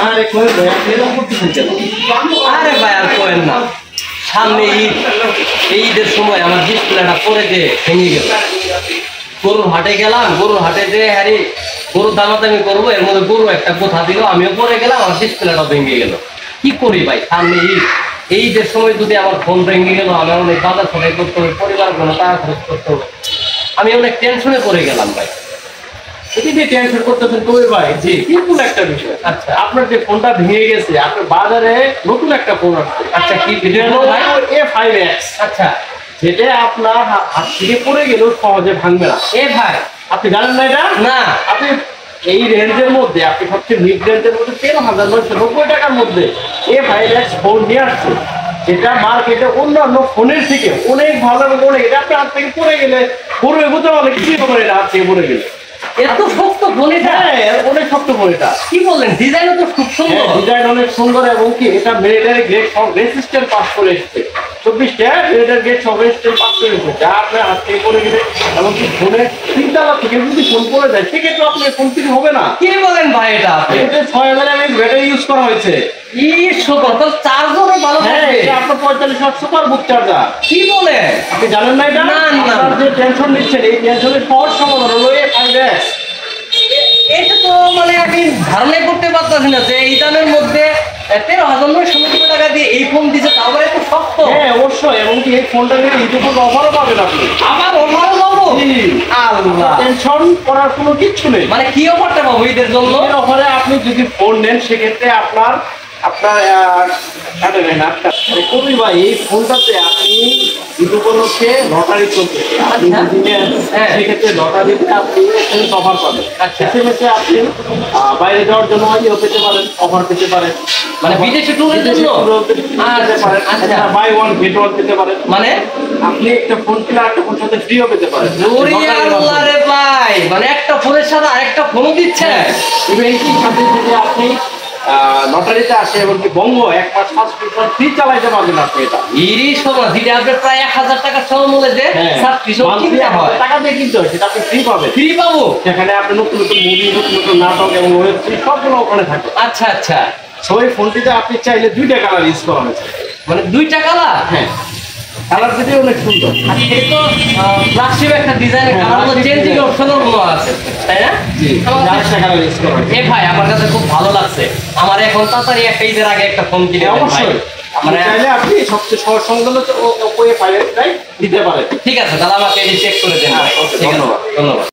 আরে কই ভাই আপনি এরকম করতেছেন কেন? আরে ভাই আর কোয়েন না, সামনে ঈদ, এই ঈদের সময় আমার ডিসপ্লেটা পরে যে ভেঙে গেল। গরুর হাটে গেলাম, গরুর হাটে যে হারি গরুর দামাদামি করবো, এর মধ্যে গরু একটা কোথা দিল, আমিও পরে গেলাম, আমার ডিসপ্লেটা ভেঙে গেল। কি করি ভাই, সামনে ঈদ, এই ঈদের সময় যদি আমার ফোন ভেঙে গেল, আমি অনেক বাজার সবাই করতে হবে, পরিবার কোনো টাকা খরচ করতে হবে, আমি অনেক টেনশনে পড়ে গেলাম ভাই। এটি যে টেনশন করতেছেন কই ভাই, জি। সিম্পল একটা বিষয়। আচ্ছা। আপনার যে ফোনটা ভেঙে গেছে, আপনার বাজারে নতুন একটা ফোন আসছে। আচ্ছা, কি ভিডিও ভাই? A5X, আচ্ছা, যেটা আপনার হাত থেকে পড়ে গেলেও সহজে ভাঙবে না। এ ভাই, আপনি জানেন না এটা? না। আপনি এই রেঞ্জের মধ্যে, আপনি সবচেয়ে মিড রেঞ্জের মধ্যে 13,990 টাকার মধ্যে A5X ফোন নিয়ে আসছে, যেটা মার্কেটে অন্যান্য ফোনের থেকে অনেক ভালো এবং অনেক, এটা আপনার হাত থেকে পড়ে গেলে পুরো এগোতে অনেক কিছুই হবে না, এটা হাত থেকে পড়ে গেলে। এত শক্ত ফোন এটা? হ্যাঁ, অনেক শক্ত ফোন এটা। কি বললেন, ডিজাইনও তো খুব সুন্দর। ডিজাইন অনেক সুন্দর এবং কি এটা মিলিটারি গ্রেড সব রেসিস্ট্যান্ট পাস করে এসেছে। 24টা মিলিটারি গ্রেড সব রেসিস্ট্যান্ট পাস করে এসেছে, যা আপনার হাত থেকে পড়ে গেলে এমনকি ফোনে 3 তলা থেকে যদি ফোন পড়ে যায় সেক্ষেত্রে আপনার ফোন কিছু হবে না। কি বলেন ভাই এটা? এতে 6000 mAh ব্যাটারি ইউজ করা হয়েছে। ই সুপার, তো চার্জও ভালো হ্যাঁ, থাকবে। এটা আপনার 45 ওয়াট সুপার বুক চার্জার। কি বলেন? আপনি জানেন না এটা? না, না। আপনার যে টেনশন নিচ্ছেন, এই টেনশনের সহজ সমাধান হলো A5X। এটা তো মানে আমি ধারণাই করতে পারতেছি না যে এই দামের মধ্যে 13,990 টাকা দিয়ে এই ফোন দিচ্ছে, তারপরে এত শক্ত। হ্যাঁ অবশ্যই, এবং কি এই ফোনটা নিয়ে ইউটিউবে অফারও পাবেন আপনি। আবার ওভারও পাবো? জি। আল্লাহ, টেনশন করার কোনো কিচ্ছু নেই। মানে কি অফারটা পাবো ঈদের জন্য? এর অফারে আপনি যদি ফোন নেন সেক্ষেত্রে আপনার কবি ভাই, এই ফোনটাতে আপনি ঈদ উপলক্ষে লটারি চলতেছে, আপনি আচ্ছা। যদি নেন হ্যাঁ। সেক্ষেত্রে লটারিতে আপনি SMS অফার পাবেন। আচ্ছা। SMS এ আপনি বাইরে যাওয়ার জন্য ইয়ে পেতে পারেন, অফার পেতে পারেন, মানে বিদেশে ট্যুরের জন্য? আচ্ছা। বাই ওয়ান গেট ওয়ান পেতে পারেন। মানে আপনি একটা ফোন কিনে একটা ফোন সাথে ফ্রিও পেতে পারেন। ওরে আল্লাহ রে ভাই, মানে একটা ফোনের সাথে আরেকটা ফোনও দিচ্ছে? ইভেন্টের সাথে যদি আপনি লটারিতে আসে এবং কি বঙ্গ 1 মাস সাবস্ক্রিপশন ফ্রি চালাইতে পারবেন আপনি। এটা ইরি সময় যেটা আপনার প্রায় 1000 টাকা সমমূল্যে যে সাবস্ক্রিপশন কিনতে হয়, টাকা দিয়ে কিনতে হয়, সেটা আপনি ফ্রি পাবেন। ফ্রি পাবো? সেখানে আপনি নতুন নতুন মুভি, নতুন নতুন নাটক এবং ওয়েব সিরিজ সবগুলো ওখানে থাকে। আচ্ছা আচ্ছা, ওই ফোনটিতে আপনি চাইলে 2টা কালার ইউজ করা হয়েছে। মানে 2টা কালার? হ্যাঁ, কালার দুটি অনেক সুন্দর। আচ্ছা, এই তো ফ্ল্যাগশিপ একটা ডিজাইনের হ্যাঁ, কালার, flagship চেঞ্জিং design। অপশনও গুলো আছে, তাই না? জি, আমার কাছে- 4টা কালার ইউজ করা হয়েছে। এ ভাই, আমার কাছে খুব ভালো লাগছে। আমার এখন তাড়াতাড়ি একটা ঈদের আগে একটা ফোন কিনে দেন ভাই। অবশ্যই মানে চাইলে আপনি সবচেয়ে সহজ সংগ্রহ দিতে পারেন। ঠিক আছে, তাহলে আমাকে এটি চেক করে দেন। হ্যাঁ, okay, ঠিক আছে, ধন্যবাদ। ধন্যবাদ।